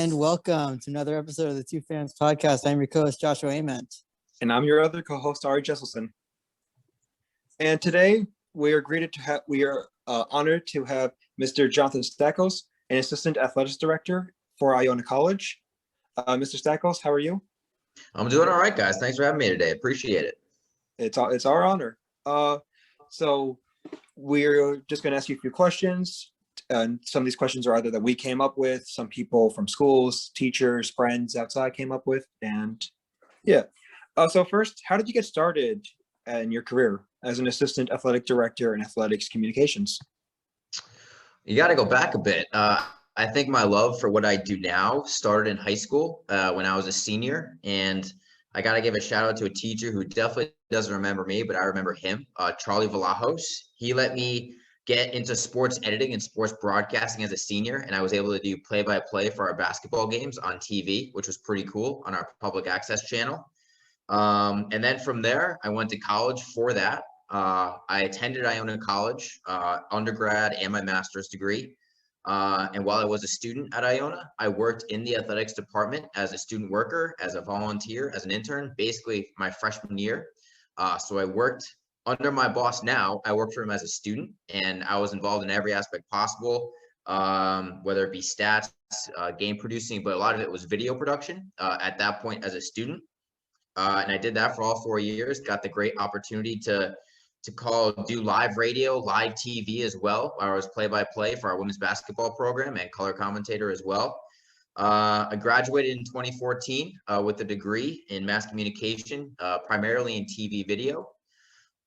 and welcome to another episode of the Two Fans Podcast. I'm your co-host, Joshua Ament. And I'm your other co-host, Ari Jesselson. And today we are honored to have Mr. Johnathan Stanko, an assistant athletics director for Iona College. Mr. Stanko, how are you? I'm doing all right, guys. Thanks for having me today. Appreciate it. It's our honor. So we're just going to ask you a few questions. And some of these questions are either that we came up with, some people from schools, teachers, friends outside came up with, and yeah. So first, how did you get started in your career as an assistant athletic director in athletics communications? You got to go back a bit. I think my love for what I do now started in high school when I was a senior, and I got to give a shout out to a teacher who definitely doesn't remember me, but I remember him, Charlie Valajos. He let me get into sports editing and sports broadcasting as a senior, and I was able to do play-by-play for our basketball games on TV, which was pretty cool on our public access channel. And then from there, I went to college for that. I attended Iona College, undergrad and my master's degree. And while I was a student at Iona, I worked in the athletics department as a student worker, as a volunteer, as an intern, basically my freshman year. So I worked under my boss now. I worked for him as a student, and I was involved in every aspect possible, whether it be stats, game producing, but a lot of it was video production at that point as a student. And I did that for all 4 years, got the great opportunity to do live radio, live TV as well. I was play-by-play for our women's basketball program and color commentator as well. I graduated in 2014 with a degree in mass communication, primarily in TV video.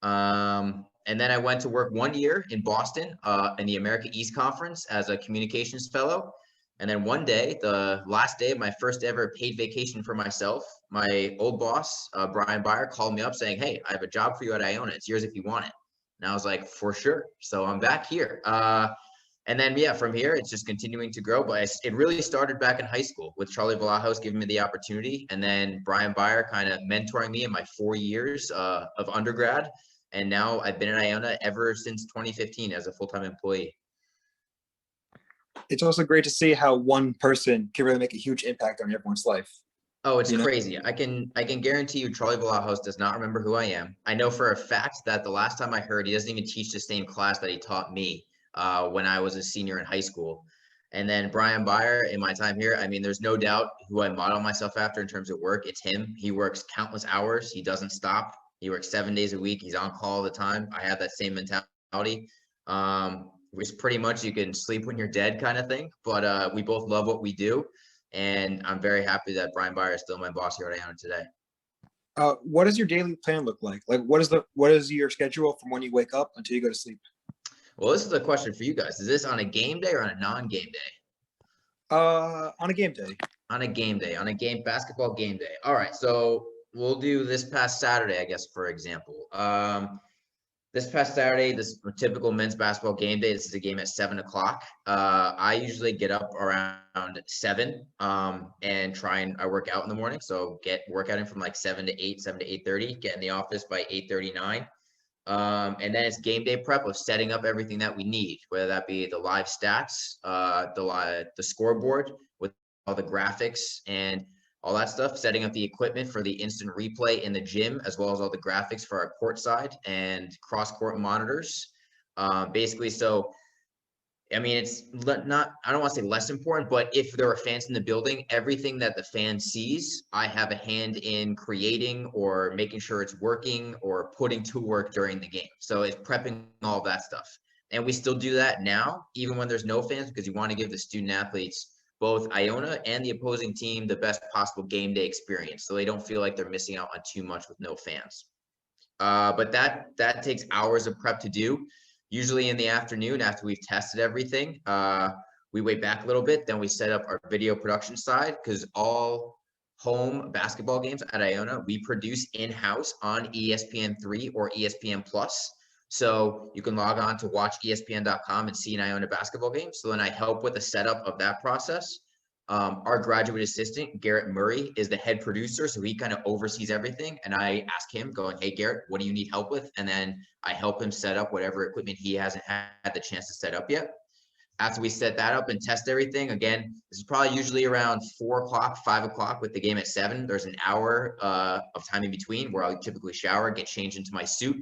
And then I went to work 1 year in Boston in the America East Conference as a communications fellow. And then one day, the last day of my first ever paid vacation for myself, my old boss, Brian Byer, called me up saying, "Hey, I have a job for you at Iona. It's yours if you want it." And I was like, "For sure." So I'm back here. And then, yeah, from here, it's just continuing to grow. But it really started back in high school with Charlie Valajos giving me the opportunity. And then Brian Byer kind of mentoring me in my 4 years of undergrad. And now I've been at Iona ever since 2015 as a full-time employee. It's also great to see how one person can really make a huge impact on everyone's life. Oh, it's crazy. I can guarantee you Charlie Valajos does not remember who I am. I know for a fact that the last time I heard, he doesn't even teach the same class that he taught me when I was a senior in high school. And then Brian Byer, in my time here, I mean, there's no doubt who I model myself after in terms of work. It's him. He works countless hours. He doesn't stop. He works 7 days a week. He's on call all the time. I have that same mentality. It's pretty much you can sleep when you're dead kind of thing, but we both love what we do. And I'm very happy that Brian Byer is still my boss here at Iona today. What does your daily plan look like? Like, what is your schedule from when you wake up until you go to sleep? Well, this is a question for you guys. Is this on a game day or on a non-game day? On a game day. On a game day, on a basketball game day. All right, so we'll do this past Saturday, I guess, for example. This past Saturday, this typical men's basketball game day. This is a game at 7 o'clock. I usually get up around 7 and I work out in the morning. So work out in from like 7 to 8, 7 to 8:30, get in the office by 8:39. And then it's game day prep of setting up everything that we need, whether that be the live stats, the scoreboard with all the graphics and all that stuff, setting up the equipment for the instant replay in the gym, as well as all the graphics for our court side and cross-court monitors. Basically, so, I mean, it's not, I don't want to say less important, but if there are fans in the building, everything that the fan sees, I have a hand in creating or making sure it's working or putting to work during the game. So it's prepping all that stuff. And we still do that now, even when there's no fans, because you want to give the student athletes, both Iona and the opposing team, the best possible game day experience, so they don't feel like they're missing out on too much with no fans. But that takes hours of prep to do. Usually in the afternoon, after we've tested everything, we wait back a little bit, then we set up our video production side, because all home basketball games at Iona, we produce in-house on ESPN3 or ESPN Plus. So you can log on to watch ESPN.com and see an Iona basketball game. So then I help with the setup of that process. Our graduate assistant, Garrett Murray, is the head producer. So he kind of oversees everything. And I ask him going, "Hey, Garrett, what do you need help with?" And then I help him set up whatever equipment he hasn't had the chance to set up yet. After we set that up and test everything, again, this is probably usually around 4 o'clock, 5 o'clock with the game at 7. There's an hour of time in between where I'll typically shower, get changed into my suit,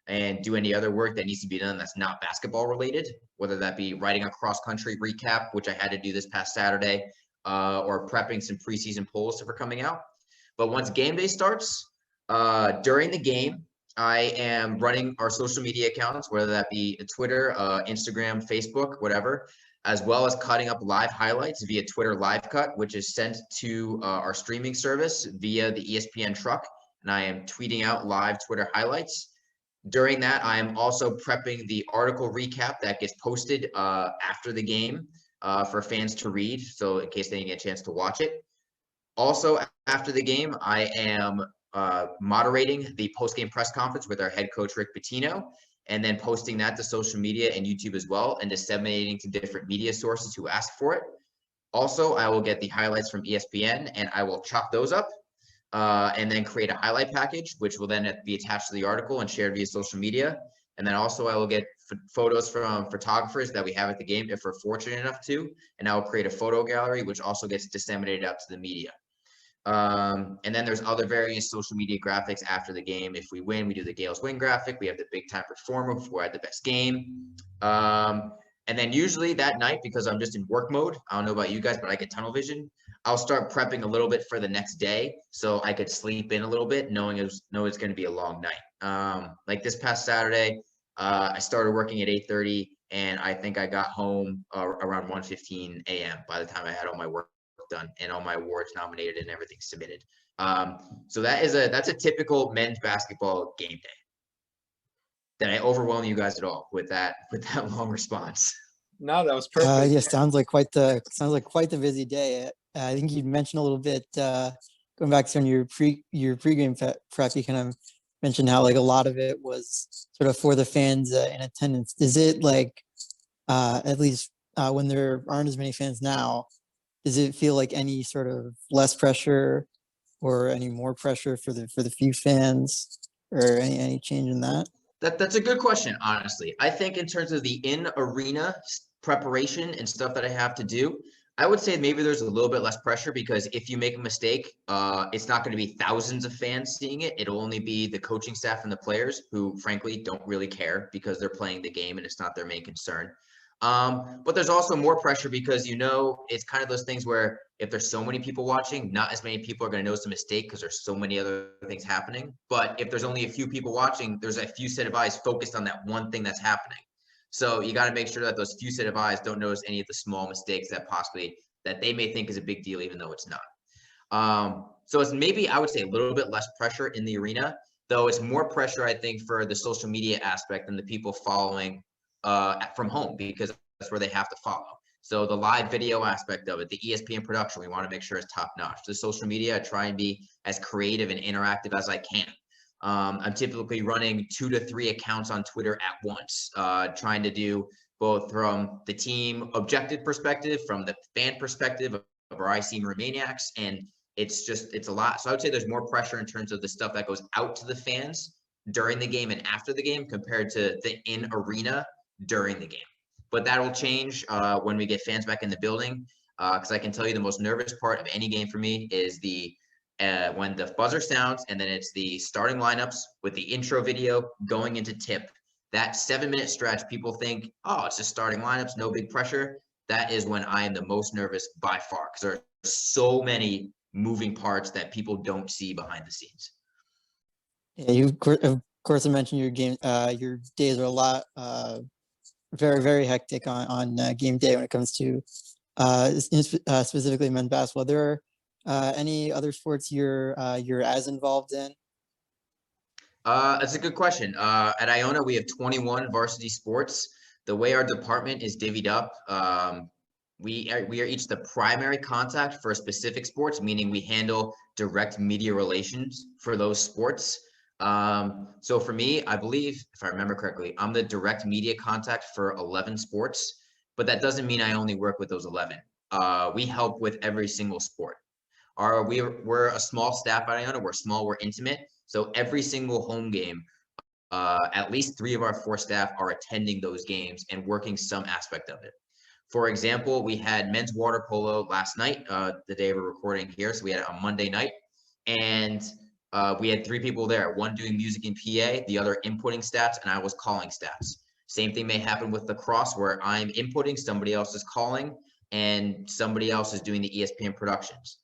and do any other work that needs to be done that's not basketball related, whether that be writing a cross-country recap, which I had to do this past Saturday, or prepping some preseason polls for coming out. But once game day starts, during the game, I am running our social media accounts, whether that be Twitter, Instagram, Facebook, whatever, as well as cutting up live highlights via Twitter Live Cut, which is sent to our streaming service via the ESPN truck. And I am tweeting out live Twitter highlights. During that, I am also prepping the article recap that gets posted after the game for fans to read, so in case they didn't get a chance to watch it. Also, after the game, I am moderating the post-game press conference with our head coach, Rick Pitino, and then posting that to social media and YouTube as well, and disseminating to different media sources who ask for it. Also, I will get the highlights from ESPN, and I will chop those up and then create a highlight package, which will then be attached to the article and shared via social media. And then also I will get photos from photographers that we have at the game if we're fortunate enough to, and I will create a photo gallery, which also gets disseminated out to the media. And then there's other various social media graphics after the game. If we win, we do the Gales win graphic. We have the big time performer before I had the best game. And then usually that night, because I'm just in work mode, I don't know about you guys, but I get tunnel vision. I'll start prepping a little bit for the next day so I could sleep in a little bit, knowing it's going to be a long night. Like this past Saturday, I started working at 8:30, and I think I got home around 1:15 a.m. by the time I had all my work done and all my awards nominated and everything submitted. So that's a typical men's basketball game day. Did I overwhelm you guys at all with that long response? No, that was perfect. Yeah, sounds like quite the busy day. I think you mentioned a little bit going back to your pregame prep. You kind of mentioned how like a lot of it was sort of for the fans in attendance. Is it like at least when there aren't as many fans now, does it feel like any sort of less pressure or any more pressure for the few fans, or any change in that? That's a good question, honestly. I think in terms of the in-arena preparation and stuff that I have to do, I would say maybe there's a little bit less pressure, because if you make a mistake, it's not going to be thousands of fans seeing it. It'll only be the coaching staff and the players who, frankly, don't really care because they're playing the game and it's not their main concern. But there's also more pressure because, it's kind of those things where if there's so many people watching, not as many people are going to notice the mistake because there's so many other things happening. But if there's only a few people watching, there's a few set of eyes focused on that one thing that's happening. So you got to make sure that those few set of eyes don't notice any of the small mistakes that they may think is a big deal, even though it's not. So it's maybe, I would say, a little bit less pressure in the arena, though it's more pressure, I think, for the social media aspect and the people following from home, because that's where they have to follow. So the live video aspect of it, the ESPN production, we want to make sure is top notch. The social media, I try and be as creative and interactive as I can. I'm typically running 2 to 3 accounts on Twitter at once, trying to do both from the team objective perspective, from the fan perspective of our IC Maniacs, and it's a lot. So I would say there's more pressure in terms of the stuff that goes out to the fans during the game and after the game compared to the in-arena during the game. But that'll change when we get fans back in the building, because I can tell you the most nervous part of any game for me is when the buzzer sounds and then it's the starting lineups with the intro video going into tip. That 7-minute stretch, people think, oh, it's just starting lineups, no big pressure. That is when I am the most nervous by far, because there are so many moving parts that people don't see behind the scenes. Yeah, you of course I mentioned your days are a lot very, very hectic on game day when it comes to specifically men's basketball. There are any other sports you're as involved in? That's a good question. At Iona, we have 21 varsity sports. The way our department is divvied up, we are each the primary contact for specific sports, meaning we handle direct media relations for those sports. So for me, I believe, if I remember correctly, I'm the direct media contact for 11 sports, but that doesn't mean I only work with those 11. We help with every single sport. We're a small staff at Iona. We're small, we're intimate. So every single home game, at least 3 of our 4 staff are attending those games and working some aspect of it. For example, we had men's water polo last night, the day we're recording here. So we had it on Monday night, and we had 3 people there, one doing music and PA, the other inputting stats, and I was calling stats. Same thing may happen with lacrosse, where I'm inputting, somebody else is calling, and somebody else is doing the ESPN productions.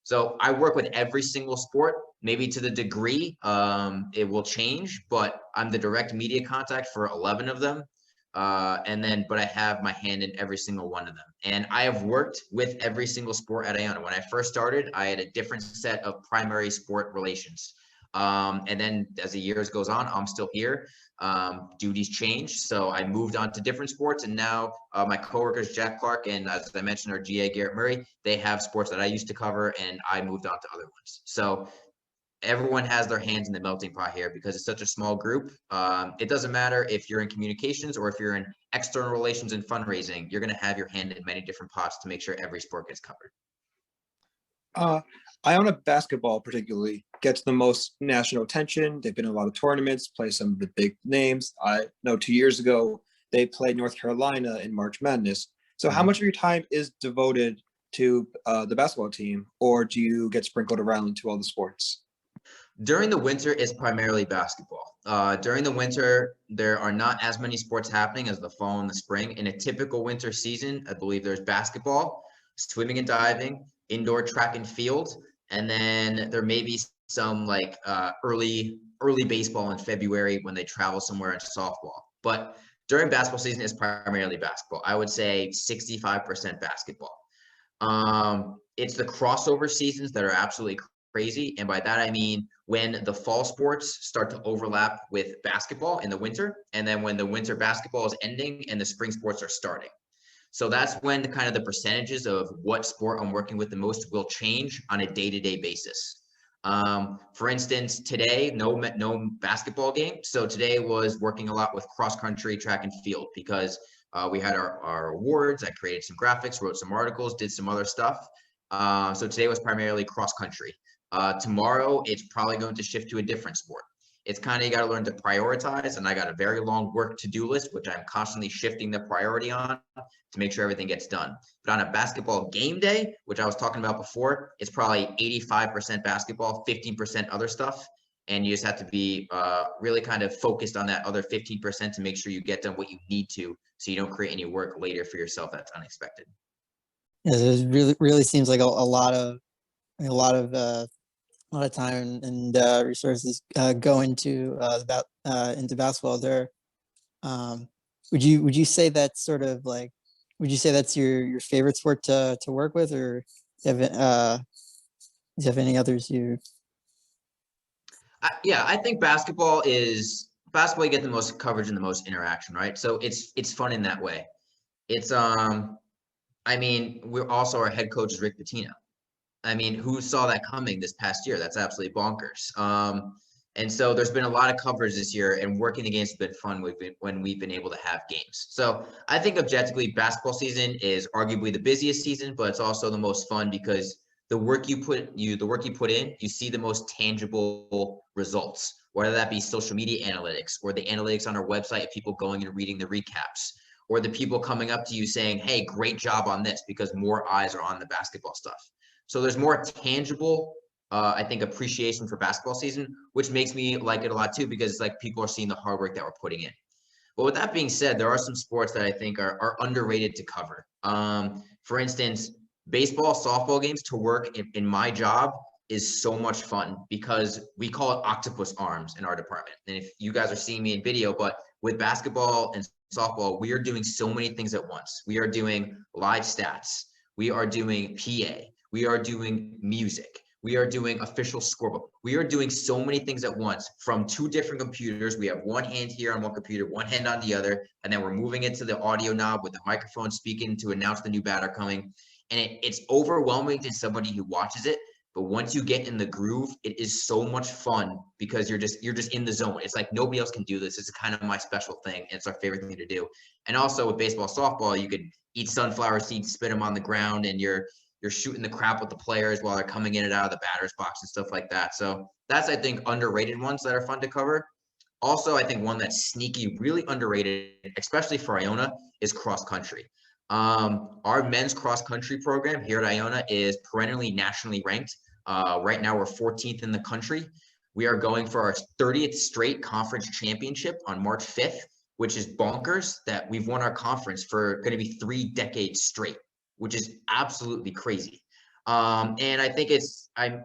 So I work with every single sport, maybe to the degree it will change, but I'm the direct media contact for 11 of them. But I have my hand in every single one of them. And I have worked with every single sport at Iona. When I first started, I had a different set of primary sport relations. And then as the years goes on, I'm still here. Duties change. So I moved on to different sports, and now my coworkers, Jack Clark, and as I mentioned, our GA Garrett Murray, they have sports that I used to cover, and I moved on to other ones. So everyone has their hands in the melting pot here because it's such a small group. It doesn't matter if you're in communications or if you're in external relations and fundraising, you're going to have your hand in many different pots to make sure every sport gets covered. Iona basketball particularly gets the most national attention. They've been in a lot of tournaments, play some of the big names. I know 2 years ago, they played North Carolina in March Madness. So how much of your time is devoted to the basketball team, or do you get sprinkled around to all the sports? During the winter, it's primarily basketball. During the winter, there are not as many sports happening as the fall and the spring. In a typical winter season, I believe there's basketball, swimming and diving, indoor track and field, and then there may be some like early baseball in February when they travel somewhere into softball. But during basketball season, it's primarily basketball. I would say 65% basketball. It's the crossover seasons that are absolutely crazy. And by that, I mean when the fall sports start to overlap with basketball in the winter, and then when the winter basketball is ending and the spring sports are starting. So that's when the percentages of what sport I'm working with the most will change on a day-to-day basis. For instance, today, no basketball game. So today was working a lot with cross country, track and field, because we had our awards. I created some graphics, wrote some articles, did some other stuff. So today was primarily cross country. Tomorrow, it's probably going to shift to a different sport. It's kind of, you got to learn to prioritize, and I got a very long work to-do list, which I'm constantly shifting the priority on to make sure everything gets done. But on a basketball game day, which I was talking about before, it's probably 85% basketball, 15% other stuff. And you just have to be really kind of focused on that other 15% to make sure you get done what you need to, so you don't create any work later for yourself that's unexpected. Yeah, it really seems like a lot of time and resources go into basketball. There, would you say that's sort of like, would you say that's your favorite sport to work with, or do you have any others you? Yeah, I think basketball, you get the most coverage and the most interaction, right? So it's fun in that way. It's I mean, we're also, our head coach is Rick Pitino. I mean, who saw that coming this past year? That's absolutely bonkers. And so there's been a lot of coverage this year, and working the games has been fun when we've been able to have games. So I think objectively, basketball season is arguably the busiest season, but it's also the most fun because the work you put in, you see the most tangible results, whether that be social media analytics or the analytics on our website of people going and reading the recaps, or the people coming up to you saying, hey, great job on this, because more eyes are on the basketball stuff. So there's more tangible, I think, appreciation for basketball season, which makes me like it a lot too, because it's like people are seeing the hard work that we're putting in. But with that being said, there are some sports that I think are underrated to cover. For instance, baseball, softball games to work in my job is so much fun because we call it octopus arms in our department. And if you guys are seeing me in video, but with basketball and softball, we are doing so many things at once. We are doing live stats. We are doing PA. We are doing music. We are doing official scorebook. We are doing so many things at once from 2 different computers. We have one hand here on one computer, one hand on the other, and then we're moving into the audio knob with the microphone speaking to announce the new batter coming. And it's overwhelming to somebody who watches it, but once you get in the groove, it is so much fun because you're just in the zone. It's like nobody else can do this. It's kind of my special thing. It's our favorite thing to do. And also with baseball, softball, you could eat sunflower seeds, spit them on the ground, and you're shooting the crap with the players while they're coming in and out of the batter's box and stuff like that. So that's, I think, underrated ones that are fun to cover. Also, I think one that's sneaky, really underrated, especially for Iona, is cross country. Our men's cross country program here at Iona is perennially nationally ranked. Right now, we're 14th in the country. We are going for our 30th straight conference championship on March 5th, which is bonkers that we've won our conference for going to be 3 decades straight, which is absolutely crazy. And I think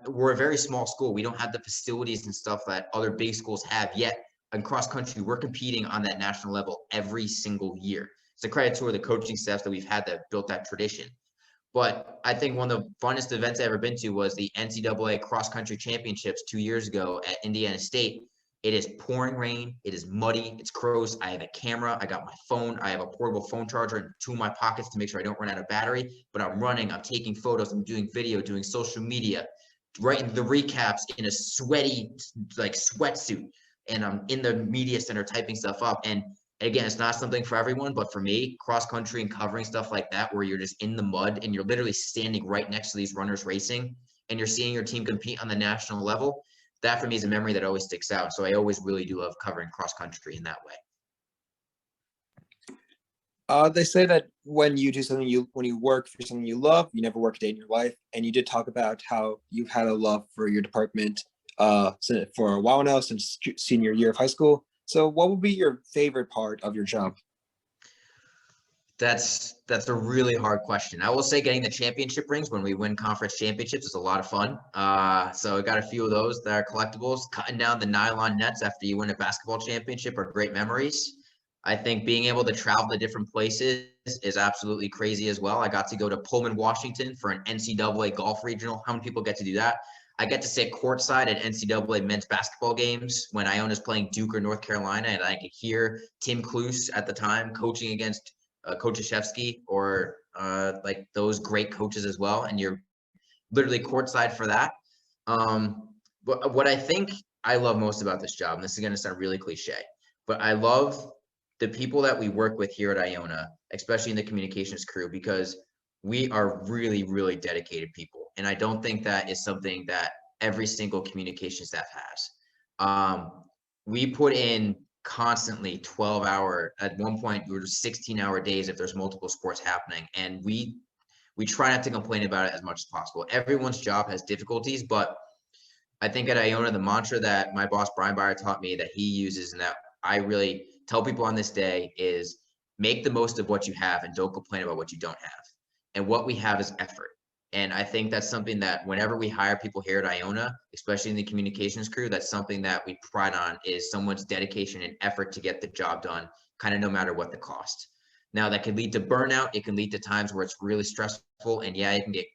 we're a very small school. We don't have the facilities and stuff that other big schools have yet. In cross country, we're competing on that national level every single year. It's a credit to the coaching staffs that we've had that built that tradition. But I think one of the funnest events I've ever been to was the NCAA cross country championships 2 years ago at Indiana State. It is pouring rain. It is muddy. It's gross. I have a camera. I got my phone. I have a portable phone charger in 2 of my pockets to make sure I don't run out of battery. But I'm running. I'm taking photos. I'm doing video, doing social media, writing the recaps in a sweaty, like sweatsuit. And I'm in the media center typing stuff up. And again, it's not something for everyone, but for me, cross country and covering stuff like that, where you're just in the mud and you're literally standing right next to these runners racing and you're seeing your team compete on the national level, that for me is a memory that always sticks out. So I always really do love covering cross country in that way. They say that when you do something when you work for something you love, you never work a day in your life. And you did talk about how you've had a love for your department for a while now, since senior year of high school. So what would be your favorite part of your job? That's a really hard question. I will say getting the championship rings when we win conference championships is a lot of fun. So I got a few of those that are collectibles. Cutting down the nylon nets after you win a basketball championship are great memories. I think being able to travel to different places is absolutely crazy as well. I got to go to Pullman, Washington for an NCAA golf regional. How many people get to do that? I get to sit courtside at NCAA men's basketball games when Iona's playing Duke or North Carolina, and I could hear Tim Kluse at the time coaching against Coach Krzyzewski or like those great coaches as well. And you're literally courtside for that. But what I think I love most about this job, and this is going to sound really cliche, but I love the people that we work with here at Iona, especially in the communications crew, because we are really, really dedicated people. And I don't think that is something that every single communication staff has. We put in constantly 12-hour, at one point we were 16-hour days if there's multiple sports happening. And we try not to complain about it as much as possible. Everyone's job has difficulties, but I think at Iona, the mantra that my boss, Brian Byer, taught me that he uses and that I really tell people on this day is make the most of what you have and don't complain about what you don't have. And what we have is effort. And I think that's something that whenever we hire people here at Iona, especially in the communications crew, that's something that we pride on is someone's dedication and effort to get the job done, kind of no matter what the cost. Now that can lead to burnout. It can lead to times where it's really stressful. And yeah, you can get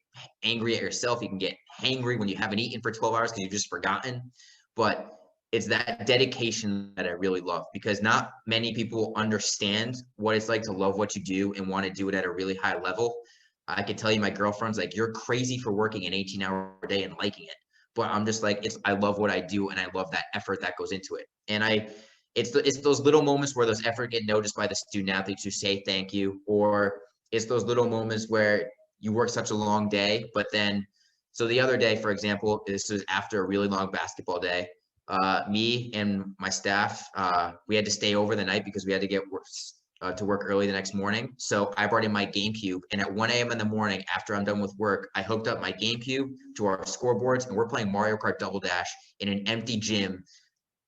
angry at yourself. You can get hangry when you haven't eaten for 12 hours because you've just forgotten. But it's that dedication that I really love, because not many people understand what it's like to love what you do and want to do it at a really high level. I could tell you my girlfriend's like, you're crazy for working an 18-hour day and liking it. But I'm just like, I love what I do and I love that effort that goes into it. And it's those little moments where those effort get noticed by the student athletes who say thank you, or it's those little moments where you work such a long day, but then, so the other day, for example, this was after a really long basketball day. Me and my staff, we had to stay over the night because we had to get to work early the next morning. So I brought in my GameCube, and at 1 a.m. in the morning, after I'm done with work, I hooked up my GameCube to our scoreboards, and we're playing Mario Kart Double Dash in an empty gym.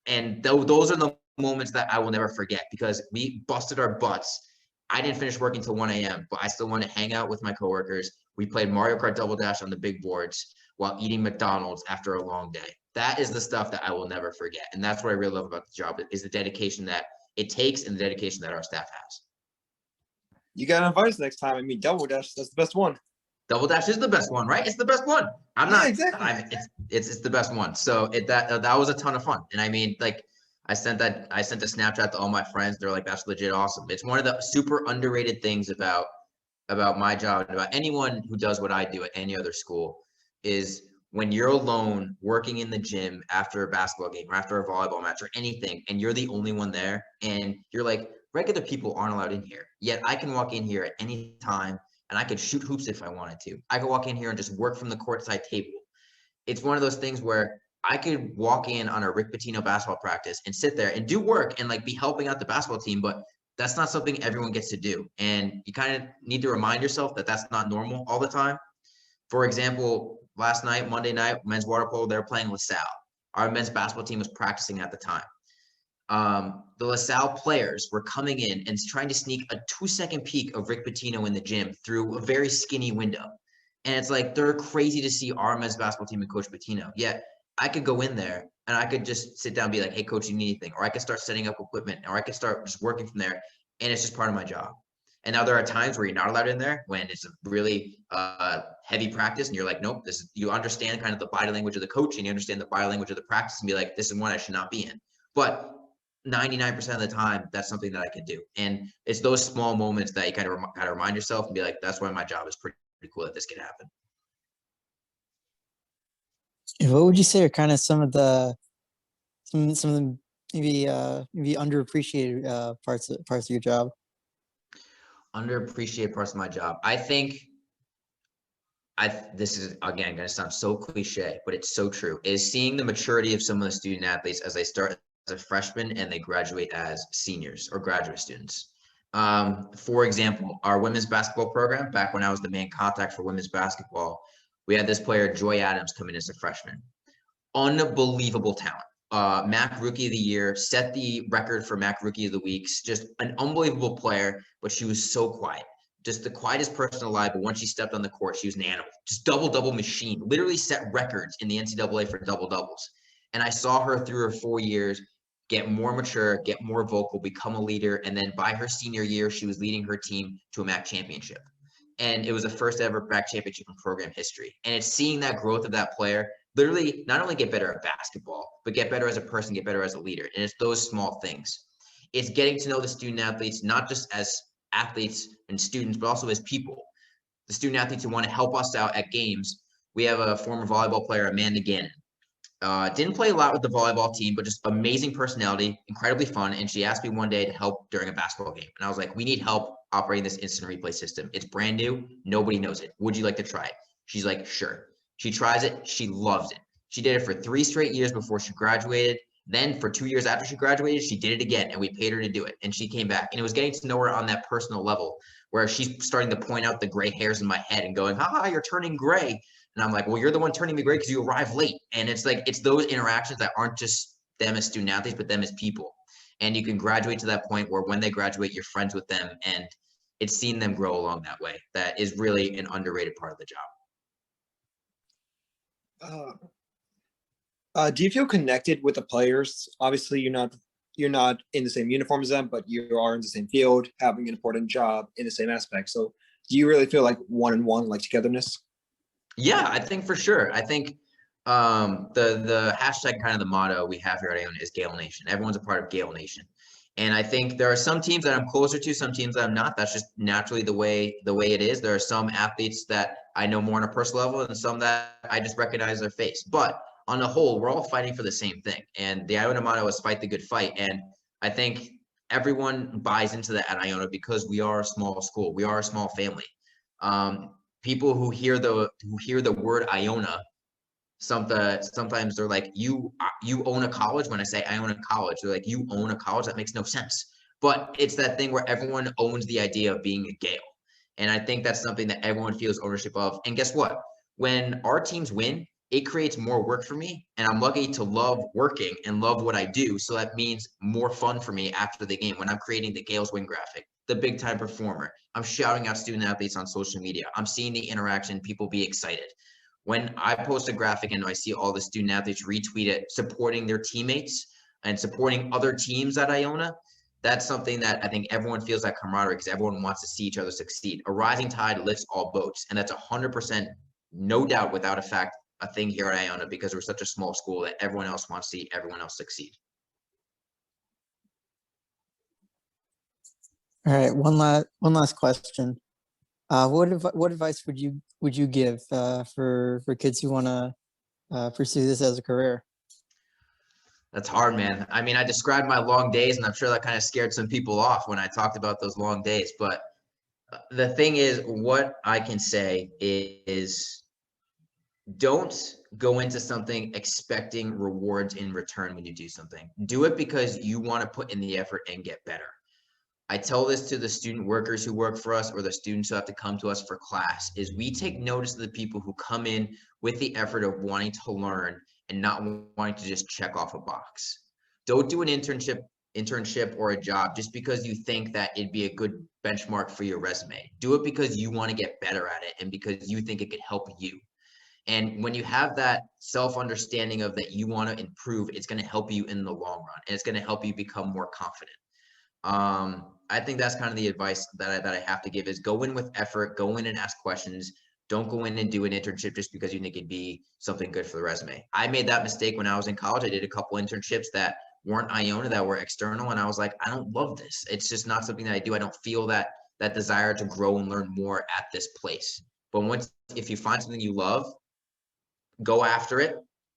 And those are the moments that I will never forget, because we busted our butts. I didn't finish working till 1 a.m., but I still wanted to hang out with my coworkers. We played Mario Kart Double Dash on the big boards while eating McDonald's after a long day. That is the stuff that I will never forget. And that's what I really love about the job, is the dedication that it takes and the dedication that our staff has. You got to invite us next time. I mean, Double Dash, that's the best one. Double Dash is the best one, right? It's the best one. Exactly. It's the best one. So that was a ton of fun. And I mean, like, I sent a Snapchat to all my friends. They're like, that's legit awesome. It's one of the super underrated things about my job and about anyone who does what I do at any other school, is when you're alone working in the gym after a basketball game or after a volleyball match or anything, and you're the only one there, and you're like, regular people aren't allowed in here, yet I can walk in here at any time and I could shoot hoops if I wanted to. I could walk in here and just work from the courtside table. It's one of those things where I could walk in on a Rick Pitino basketball practice and sit there and do work and like be helping out the basketball team, but that's not something everyone gets to do. And you kind of need to remind yourself that that's not normal all the time. For example, last night, Monday night, men's water polo, they were playing LaSalle. Our men's basketball team was practicing at the time. The LaSalle players were coming in and trying to sneak a 2-second peek of Rick Pitino in the gym through a very skinny window. And it's like, they're crazy to see our men's basketball team and Coach Pitino. Yet I could go in there and I could just sit down and be like, hey, coach, you need anything? Or I could start setting up equipment, or I could start just working from there. And it's just part of my job. And now there are times where you're not allowed in there when it's a really heavy practice and you're like, nope, this is, you understand kind of the body language of the coach and you understand the body language of the practice and be like, this is one I should not be in. But 99% of the time, that's something that I can do. And it's those small moments that you kind of remind yourself and be like, that's why my job is pretty cool that this can happen. What would you say are kind of some of the maybe underappreciated parts of your job? Underappreciated parts of my job. I think this is again going to sound so cliche, but it's so true, is seeing the maturity of some of the student athletes as they start as a freshman and they graduate as seniors or graduate students. For example, our women's basketball program, back when I was the main contact for women's basketball, we had this player, Joy Adams, come in as a freshman. Unbelievable talent. MAC Rookie of the Year, set the record for MAC Rookie of the Weeks. Just an unbelievable player, but she was so quiet. Just the quietest person alive, but once she stepped on the court, she was an animal. Just double-double machine. Literally set records in the NCAA for double-doubles. And I saw her through her 4 years get more mature, get more vocal, become a leader, and then by her senior year, she was leading her team to a MAC championship. And it was the first ever MAC championship in program history. And it's seeing that growth of that player literally not only get better at basketball, but get better as a person, get better as a leader. And it's those small things. It's getting to know the student athletes, not just as athletes and students, but also as people. The student athletes who want to help us out at games. We have a former volleyball player, Amanda Gannon. Didn't play a lot with the volleyball team, but just amazing personality, incredibly fun. And she asked me one day to help during a basketball game. And I was like, we need help operating this instant replay system. It's brand new. Nobody knows it. Would you like to try it? She's like, sure. She tries it. She loves it. She did it for 3 straight years before she graduated. Then for 2 years after she graduated, she did it again, and we paid her to do it. And she came back. And it was getting to know her on that personal level where she's starting to point out the gray hairs in my head and going, haha, you're turning gray. And I'm like, well, you're the one turning me gray because you arrived late. And it's like, it's those interactions that aren't just them as student athletes, but them as people. And you can graduate to that point where when they graduate, you're friends with them. And it's seeing them grow along that way. That is really an underrated part of the job. Do you feel connected with the players? Obviously, you're not in the same uniform as them, but you are in the same field, having an important job in the same aspect. So do you really feel like one-on-one, like togetherness? Yeah, I think for sure. I think the hashtag, kind of the motto we have here at Iona is Gale Nation. Everyone's a part of Gale Nation. And I think there are some teams that I'm closer to, some teams that I'm not. That's just naturally the way it is. There are some athletes that I know more on a personal level and some that I just recognize their face. But on the whole, we're all fighting for the same thing. And the Iona motto is fight the good fight. And I think everyone buys into that at Iona because we are a small school. We are a small family. People who hear the word Iona, sometimes they're like, you own a college. When I say I own a college, they're like, you own a college? That makes no sense. But it's that thing where everyone owns the idea of being a Gale. And I think that's something that everyone feels ownership of. And guess what? When our teams win, it creates more work for me. And I'm lucky to love working and love what I do. So that means more fun for me after the game when I'm creating the Gales win graphic, the big time performer. I'm shouting out student athletes on social media. I'm seeing the interaction, people be excited. When I post a graphic and I see all the student athletes retweet it, supporting their teammates and supporting other teams at Iona, that's something that I think everyone feels that camaraderie because everyone wants to see each other succeed. A rising tide lifts all boats. And that's 100%, no doubt, without a fact, a thing here at Iona because we're such a small school that everyone else wants to see everyone else succeed. All right, one last question. What advice would you give for kids who want to pursue this as a career? That's hard, man. I mean, I described my long days, and I'm sure that kind of scared some people off when I talked about those long days. But the thing is, what I can say is don't go into something expecting rewards in return when you do something. Do it because you want to put in the effort and get better. I tell this to the student workers who work for us or the students who have to come to us for class is we take notice of the people who come in with the effort of wanting to learn and not wanting to just check off a box. Don't do an internship or a job just because you think that it'd be a good benchmark for your resume. Do it because you want to get better at it and because you think it could help you. And when you have that self-understanding of that you want to improve, it's going to help you in the long run and it's going to help you become more confident. I think that's kind of the advice that I have to give is go in with effort, go in and ask questions. Don't go in and do an internship just because you think it'd be something good for the resume. I made that mistake when I was in college. I did a couple internships that weren't Iona, that were external. And I was like, I don't love this. It's just not something that I do. I don't feel that desire to grow and learn more at this place. But if you find something you love, go after it.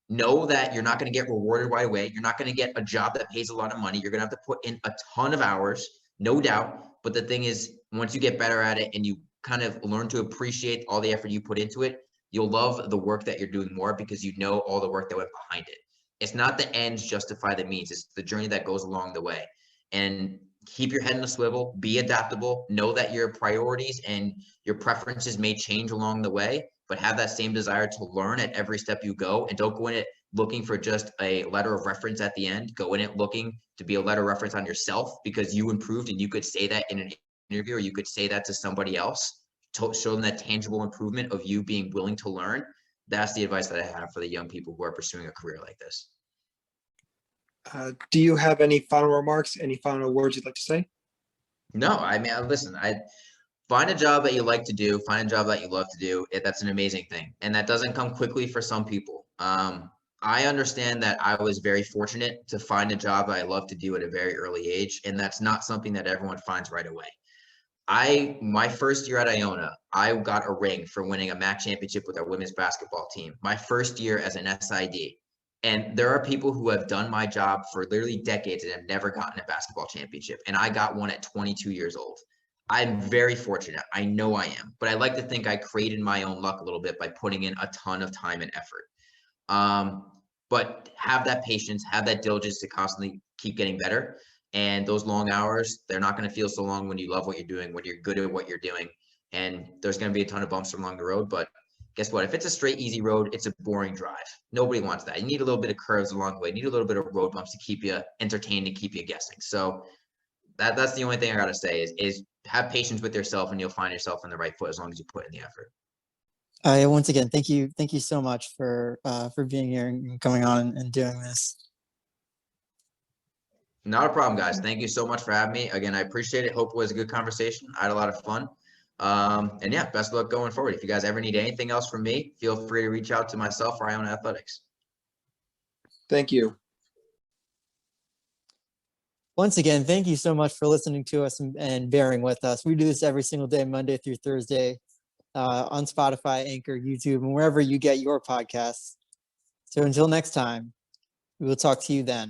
Know that you're not going to get rewarded right away. You're not going to get a job that pays a lot of money. You're going to have to put in a ton of hours, no doubt. But the thing is, once you get better at it and you kind of learn to appreciate all the effort you put into it, you'll love the work that you're doing more because you know all the work that went behind it. It's not the ends justify the means. It's the journey that goes along the way. And keep your head in a swivel, be adaptable, know that your priorities and your preferences may change along the way, but have that same desire to learn at every step you go, and don't go in it looking for just a letter of reference at the end. Go in it looking to be a letter of reference on yourself because you improved and you could say that in an interview or you could say that to somebody else to show them that tangible improvement of you being willing to learn. That's the advice that I have for the young people who are pursuing a career like this. Do you have any final remarks, any final words you'd like to say? No, I mean, listen, find a job that you like to do, find a job that you love to do. That's an amazing thing. And that doesn't come quickly for some people. I understand that I was very fortunate to find a job that I love to do at a very early age. And that's not something that everyone finds right away. My first year at Iona, I got a ring for winning a MAC championship with our women's basketball team. My first year as an SID. And there are people who have done my job for literally decades and have never gotten a basketball championship. And I got one at 22 years old. I'm very fortunate. I know I am, but I like to think I created my own luck a little bit by putting in a ton of time and effort. But have that patience, have that diligence to constantly keep getting better. And those long hours, they're not going to feel so long when you love what you're doing, when you're good at what you're doing. And there's going to be a ton of bumps along the road, but guess what? If it's a straight, easy road, it's a boring drive. Nobody wants that. You need a little bit of curves along the way. You need a little bit of road bumps to keep you entertained and keep you guessing. So that's the only thing I got to say is have patience with yourself and you'll find yourself on the right foot as long as you put in the effort. Once again, thank you so much for being here and coming on and doing this. Not a problem, guys. Thank you so much for having me. Again, I appreciate it. Hope it was a good conversation. I had a lot of fun. And yeah, best of luck going forward. If you guys ever need anything else from me, feel free to reach out to myself or Iona Athletics. Thank you. Once again, thank you so much for listening to us and bearing with us. We do this every single day, Monday through Thursday, on Spotify, Anchor, YouTube, and wherever you get your podcasts. So until next time, we will talk to you then.